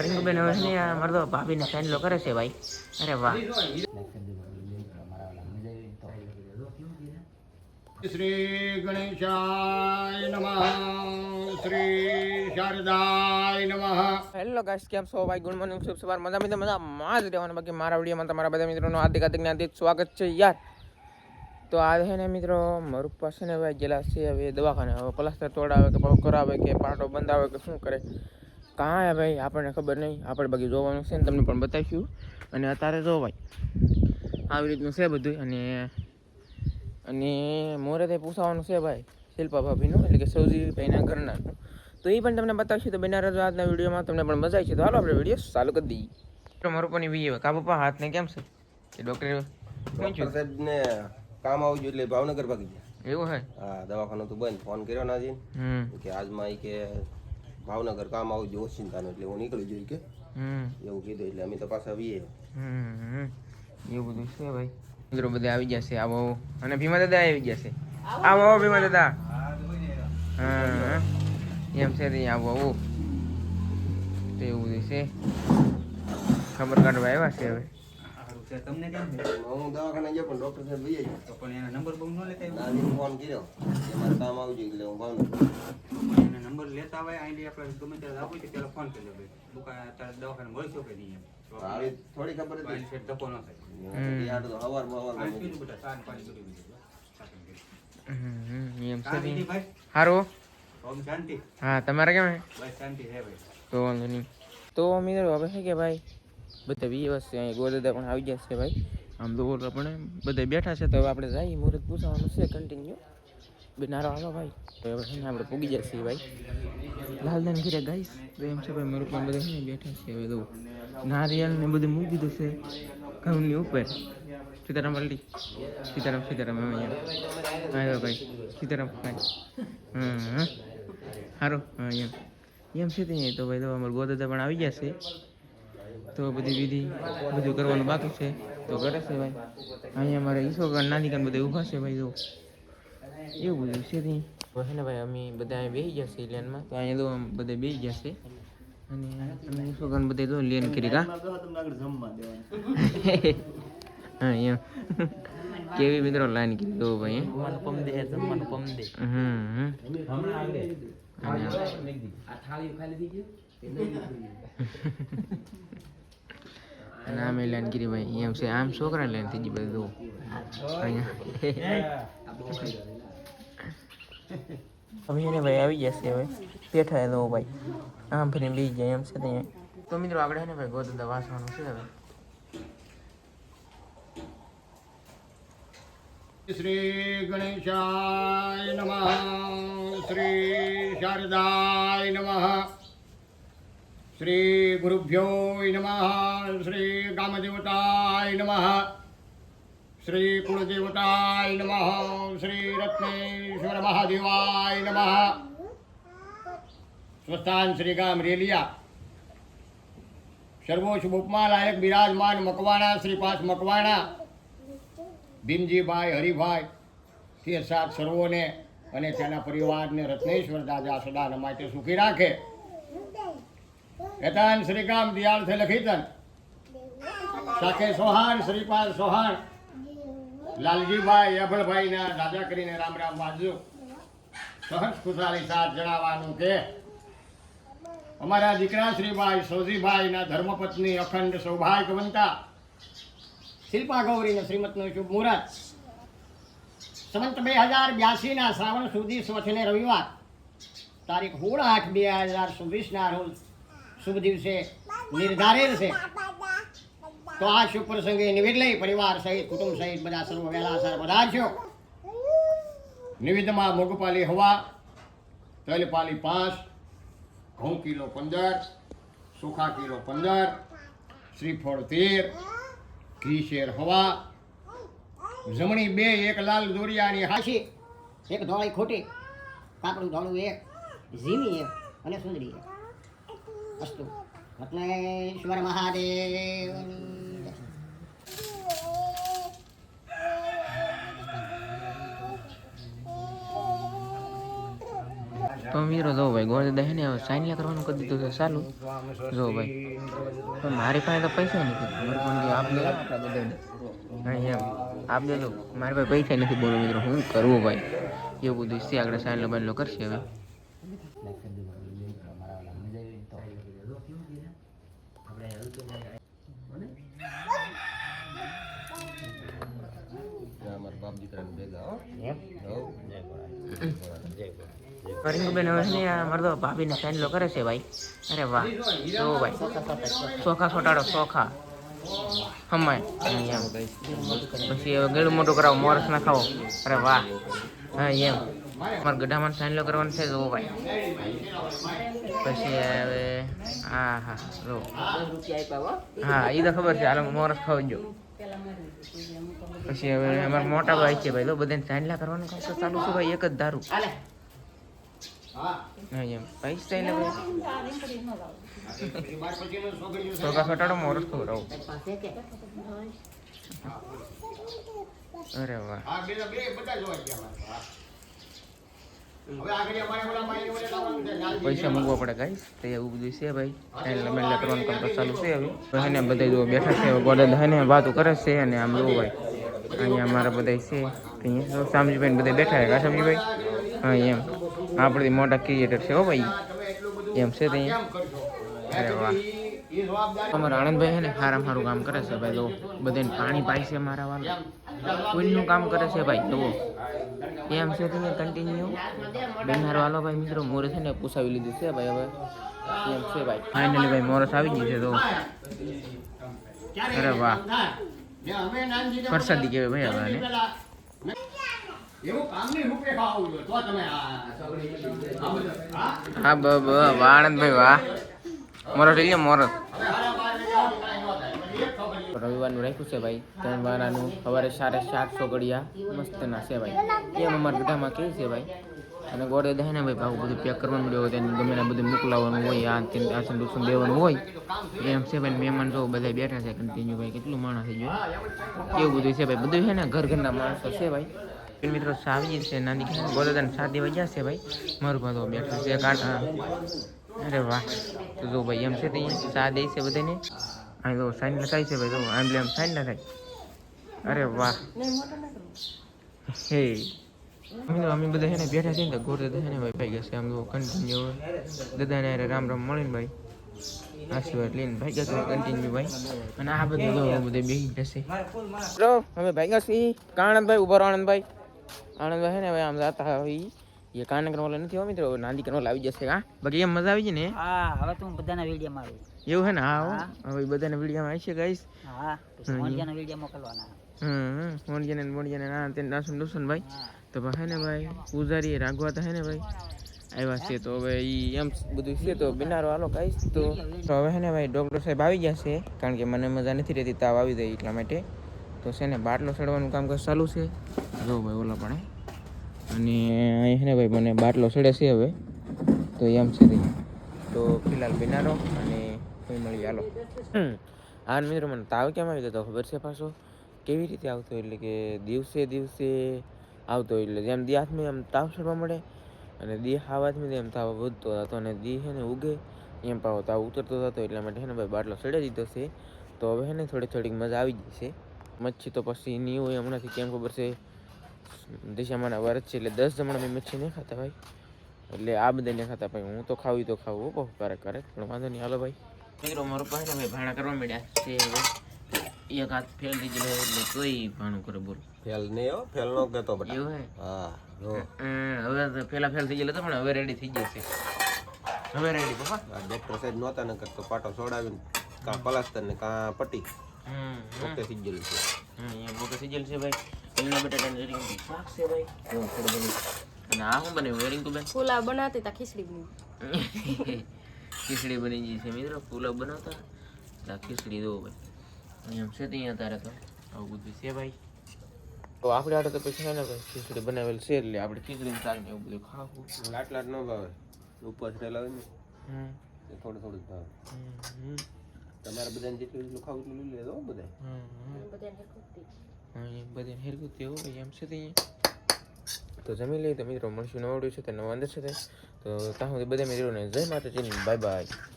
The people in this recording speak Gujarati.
रिंकूबेन હવે છે આ મારો ભાભીને ફેનલો કરે છે ભાઈ. અરે વાહ. શ્રી ગણેશાય નમઃ. શ્રી શારદાય નમઃ. હેલો ગાઈસ, કેમ છો ભાઈ? ગુડ મોર્નિંગ, શુભ સવાર. મજા જ રહેવાનું. બાકી મારા વિડીયોમાં તમારા બધા મિત્રોનું હાર્દિક સ્વાગત છે યાર. તો આ છે ને મિત્રો, મારું પાસે ને ભાઈ ગયેલા છે હવે દવાખાને. હવે પ્લાસ્ટર તોડાવે કે પગ કરાવે કે પાટો બંધાવે કે શું કરે કાં હે ભાઈ, આપણને ખબર નહીં. આપણે બાકી જોવાનું છે ને તમને પણ બતાવીશું. અને અત્યારે જો ભાઈ આવી રીતનું છે બધું. અને મોરેથી પૂછવાનું છે ભાઈ શિલ્પા ભાભીનું, એટલે કે સૌજી ભાઈના ઘરનાનું. તો એ પણ તમને બતાવશું. તો બના રહેજો આજના વિડીયોમાં, તમને પણ મજા આવી છે. તો હાલો આપણે વિડીયો ચાલુ કરી દઈએ. મારું પણ બી કા પપ્પા હાથને કેમ છે કે ડૉક્ટર સાહેબને કામ આવવું જોઈએ એટલે ભાવનગર ભાગી ગયા. એવું હે? હા, દવાખાનું તો બંધ. ફોન કર્યો નાજી કે આજમાં ઈ કે ભાવનગર કામ આવવું જોઈએ ઓચિંતાનું, એટલે હું નીકળી જોઈ કે એવું કીધું. એટલે અમે તો પાછા આવીએ. એવું બધું છે ભાઈ. મિત્રો બધા આવી જશે. આવો. અને ભીમા દાદા આવી જશે. આવો આવો ભીમા દાદા. હા એમ છે તે આવો આવો. તો એવું બધું છે. ખબર કાઢવા આવ્યા છે હવે. તમને કેમ છે? હું દવાખાને ગયો પણ ડોક્ટર સાહેબ ભાઈ તો પણ એના નંબર બહુ ન લેતા નાજીને ફોન કર્યો કે મારે કામ આવવું જોઈએ એટલે હું ભાવનગર. એના નંબર લેતા હોય અહીં આપણે ગમે ત્યારે આપું તો પેલા ફોન કરી દો. દુકાન અત્યારે દવાખાને મળશો કે નહીં એમ આવી થોડી ખબર હતી. પાણી સેટ ધક્કો ન થાય. યાર તો હવારમાં પાણી પીધું બેટા, સાન પાણી પીધું. એમ છે શાંતિ ભાઈ? સારું. ઓમ શાંતિ? હા, તમારે કેમ હે? બસ શાંતિ છે ભાઈ. તો વાંધો નહીં. તો મિત્રો હવે છે કે ભાઈ બધા વ્યવસ્થિત છે. અહીં ગોદાદા પણ આવી ગયા છે ભાઈ. આમ તો પણ બધા બેઠા છે. તો હવે આપણે જઈએ, મુહૂર્ત પૂછવાનું છે કન્ટિન્યુ. નારો હાલો ભાઈ. તો હવે છે ને આપણે પૂગી જશે ભાઈ લાલદાન ઘીરે ગાઈશ. તો એમ છે ભાઈ મારું પણ બધા છે ને બેઠા છે. હવે તો નારિયેલ ને બધું મૂકી દીધું છે ઘઉંની ઉપર. સીતારામ પલટી. સીતારામ સીતારામ અહીંયા આવ્યો ભાઈ. સીતારામ ભાઈ. સારું. હા એમ છે તે. તો ભાઈ તો અમારા ગોદાદા પણ આવી ગયા છે. તો બધી વિધિ બધું કરવાનું બાકી છે. તો કરે છે ભાઈ. અહીંયા અમારે ઈશ્વર નાની કાન બધા ઊભા છે ભાઈ. તો એવું બધું છે ત્યાં. છે ને ભાઈ અમે બધા અહીં બેસી ગયા છે લેનમાં. તો અહીંયા તો બધા બેસી ગયા છે. અને અમે ઈશ્વર બધા તો લેન કરી કા. હા એમ કેવી મિત્રો લાઈન કરી દો ભાઈ. અને આમ લાઈન કરી ભાઈ. એમ છે આમ છોકરા લાઈન થઈ ગઈ બધું અહીંયા. હવે એને ભાઈ આવી જશે. હવે બેઠા તો ભાઈ આમ ફરીને બેસી જાય એમ છે ત્યાં. તો મિત્રો આપણે છે ને ભાઈ ગોદાદા વાસવાનું છે હવે. શ્રી ગણેશાય નમઃ. શ્રી શારદાય નમઃ. શ્રી ગુરુભ્યો નમઃ. શ્રી ગામદેવતાય નમઃ. શ્રી કુળદેવતાય નમઃ. શ્રી રત્નેશ્વર મહાદેવાય નમઃ. સ્વસ્થાન શ્રી ગામ રેલિયા. સર્વોચ્ચ ઉપમા લાયક બિરાજમાન મકવાણા શ્રી 5 મકવાણા ભીમજીભાઈ હરિભાઈ તે સાત સર્વોને અને તેના પરિવારને રત્નેશ્વર દાદા સદાના માટે સુખી રાખે. હેતાન શ્રીકામ દિયાળ છે લખીતન સાખે સોહાણ શ્રીપાલ સોહાણ લાલજીભાઈ અભળભાઈના દાદા કરીને રામ રામ વાંચજો. સહજ ખુશાલી સાથ જણાવવાનું કે અમારા દીકરા શ્રીભાઈ સૌજીભાઈના ધર્મપત્ની અખંડ સૌભાગ્યવંતા શિલ્પા ગૌરીને શ્રીમતનું શુભ મુહૂર્ત સંવત 2082 શ્રાવણ સુધી ચોથને રવિવાર તારીખ 16/8/2024 રોજ શુભ દિવસે નિર્ધારેલ છે. તો આ શુભ પ્રસંગે નિવેદ લઈ પરિવાર સહિત કુટુંબ સહિત બધા સર્વ વહેલાસર પધારશો. નિવેદમાં મગપાલી હવા, તલપાલી 5, ઘઉં કિલો 15, ચોખા કિલો 15, શ્રીફળ 13, ઘી શેર હવા, જમણી 2, 1 લાલ દોરિયાની હાશી, 1 ધોળી ખોટી, કાપડું ધોળું 1, ઝીમી 1 અને સુંદરી 1. અસ્તુ રત્નેશ્વર મહાદેવની તો મીરો જો ભાઈ ગોળ દાદા હે ને હવે સાઈન કરવાનું કરી દીધું છે ચાલુ. જો ભાઈ પણ મારી પાસે તો પૈસા નથી. મારે પણ જે આપ દે આપણા બધાને એમ આપ દે તો મારી પાસે પૈસા નથી. બોલો મિત્રો હું કરવું ભાઈ એવું બધું છે આગળ સાઈન બાઈન કરશે હવે. અમારા બાપ દીકરાને ભેગા બેન હવે ને મારે તો ભાભીને સાઈન કરે છે ભાઈ. અરે વાહ જો ભાઈ ચોખા છોટાડો ચોખા હમાય એમ પછી ગળું મોટું કરાવો મોરસ ના ખાવો. અરે વાહ હા એમ મારા ગઢામાં સાઈન કરવાનું છે જો ભાઈ. પછી હવે હા હા જો હા એ તો ખબર છે. હાલ મોરસ ખાવજો. પછી હવે અમારા મોટા ભાઈ છે ભાઈ તો બધાને સાઈન કરવાનું કામ તો ચાલુ છે ભાઈ. એક જ દારૂ હા એમ પૈસા ચોખા ફટાડો મોરસ ખવડાવો. અરે વાહ પૈસા મૂકવા પડે ગાઈસ તો એવું બધું છે ભાઈ. મેલા કરવાનું કામ તો ચાલુ છે હવે. એને બધા જો બેઠા છે ગોડે ને વાતો કરે છે અને આમ જો ભાઈ અહીંયા અમારા બધા છે અહીંયા સામજીભાઈ બધા બેઠા છે. કા સામજીભાઈ હા એમ આપણે મોટા ક્રિએટર છે હો ભાઈ એમ છે ત્યાં. અરે વાહ અમારા આનંદભાઈ છે ને સારામાં સારું કામ કરે છે ભાઈ. જો બધાને પાણી પાય છે મારા વાળા કોઈનું કામ કરે છે ભાઈ. જુઓ એમ છે ત્યાં કન્ટિન્યુ બેનહાર વાલો ભાઈ મિત્રો મોરસ છે ને પૂછાવી લીધું છે ભાઈ. હવે એમ છે ભાઈ ફાઇનલી ભાઈ મોરસ આવી ગઈ છે તો અરે વાહ વરસાદી કહેવાય ભાઈ. હવે હા વાહ આનંદભાઈ વાહ મોરસ લઈ લો મોરસ. રવિવારનું રાખ્યું છે ભાઈ 3 વારાનું. સવારે 750 ઘડિયા મસ્ત ના છે ભાઈ. એમ અમારા ગઢામાં કેવું છે ભાઈ. અને ગોળે દે ને ભાઈ ભાવ બધું પેક કરવાનું હોય તેને ગમે ને બધું મોકલાવવાનું હોય. આસન ડુસન દેવાનું હોય એમ છે ભાઈ. મહેમાન જો બધા બેઠા છે કન્ટિન્યુ ભાઈ. કેટલું માણસ થઈ ગયો એવું બધું છે ભાઈ. બધું છે ને ઘરના માણસો છે ભાઈ. મિત્રો સાવજી છે નાની ગોદાદાને 7 વાગ્યા છે ભાઈ. મારું ભાતો બેઠા છે કાંટા. અરે વાહ તો જો ભાઈ એમ છે ત્યાં ચા દે છે બધાને. અહીં તો સાઈન લખાય છે ભાઈ. તો એમ સાઈન લખાય. અરે વાહ હે અમે બધા છે ને બેઠા છે ને ગોળ દાદા છે ને ભાઈ ગયા છે. આમ તો કન્ટિન્યુ દાદાને રામ રામ મળીને ભાઈ આશીર્વાદ લઈને ભાઈ ગયા કન્ટિન્યુ ભાઈ. અને આ બધું જો બધે બેસી જશે બરો. અમે ભાઈ ગયા છીએ આનંદભાઈ ઉભા રહો. આનંદભાઈ છે ને ભાઈ આમ જાતા હોય એ કાન કરવા વાળો નથી હો મિત્રો. નાંદી કરવા આવી જશે. હા બાકી એમ મજા આવી છે ને. હા હવે તું બધાના વિડીયોમાં આવી એવું હે ને. હા હવે બધાના વિડીયોમાં આવી છે ગાઈસ. હા મોડિયાના વિડીયો મોકલવાના. મોડિયાને ના તે નાસન ડુસન ભાઈ તો ભાઈ ને ભાઈ પૂજારી રાગવા હે ને ભાઈ આવ્યા છે. તો હવે ઈ એમ બધું છે તો બિનારો હાલો ગાઈસ. તો હવે હે ને ભાઈ ડોક્ટર સાહેબ આવી ગયા છે કારણ કે મને મજા નથી રહેતી તાવ આવી જાય એટલા માટે. તો છે ને બાટલો ચડવાનું કામ ચાલુ છે જો ભાઈ ઓલા પણ. અને અહીં છે ને ભાઈ મને બાટલો ચડે છે હવે તો એમ છે. તો ફિલહાલ બિનારો અને કોઈ મળી હાલો. હા મિત્રો મને તાવ કેમ આવી જતો ખબર છે પાછો કેવી રીતે આવતો. એટલે કે દિવસે દિવસે આવતો એટલે જેમ દી હાથમાં એમ તાવ ચડવા મળે અને દી હાથમાં એમ તાવ વધતો હતો અને દી છે ને ઉગે એમ પાવો તાવ ઉતરતો હતો. એટલા માટે છે ને ભાઈ બાટલો ચડી દીધો છે. તો હવે છે ને થોડીક મજા આવી ગઈ છે. મચ્છી તો પછી નહીં હોય હમણાંથી કેમ ખબર છે દિશામાના વર્ષ છે એટલે 10 જમણા મેં મચ્છી નહીં ખાતા ભાઈ. એટલે આ બધા નહીં ખાતા ભાઈ. હું તો ખાવું બહુ ક્યારેક પણ વાંધો નહીં હાલો ભાઈ. મિત્રો મારો પાસે ભાઈ ભાણા કરવા માંડ્યા છે. હવે એક હાથ ફેલ થઈ ગયેલો એટલે કોઈ ભાણું કરે બોલ. ફેલ નહીં હો. ફેલ નો કહેતો બટા. એવું હે હા જો હવે પેલા ફેલ થઈ ગયેલો હતો પણ હવે રેડી થઈ ગયો છે. હવે રેડી પપ્પા. આ ડોક્ટર સાહેબ નહોતા ન કરતો પાટો છોડાવીને કાં પ્લાસ્ટર ને કાં પટ્ટી ઓકે થઈ ગયેલું છે. અહીંયા મોટો થઈ ગયેલું છે ભાઈ. લીલા બટાટાની જરી શાક છે ભાઈ. થોડું બધું. અને આ શું બને વેરિંગ ટુ બેન પુલાવ બનાવતી તા ખીચડી બની. ખીચડી બની ગઈ છે મિત્રો. પુલાવ બનાવતા તા ખીચડી દો ભાઈ. એમ છે ત્યાં તારે તો આવું બધું છે ભાઈ. તો આપણે આટલે તો પછી ને ભાઈ ખીચડી બનાવેલ છે એટલે આપણે ખીચડી શાક ને એવું બધું ખાવું. લાટ ન ભાવે ઉપવાસ રહેલા હોય ને એ થોડું જ ભાવે. તમારે બધાને જેટલું ખાવું એટલું લઈ લેજો બધા. બધાને ખુદી. બધાને હેરકું તેવું ભાઈ એમ છે ત્યાં તો જમી લઈએ તો મિત્રો મળશું નવા વિડીયો છે તો નવા અંદર છે તો ત્યાં સુધી બધા મિત્રોને જય માતાજી બાય બાય.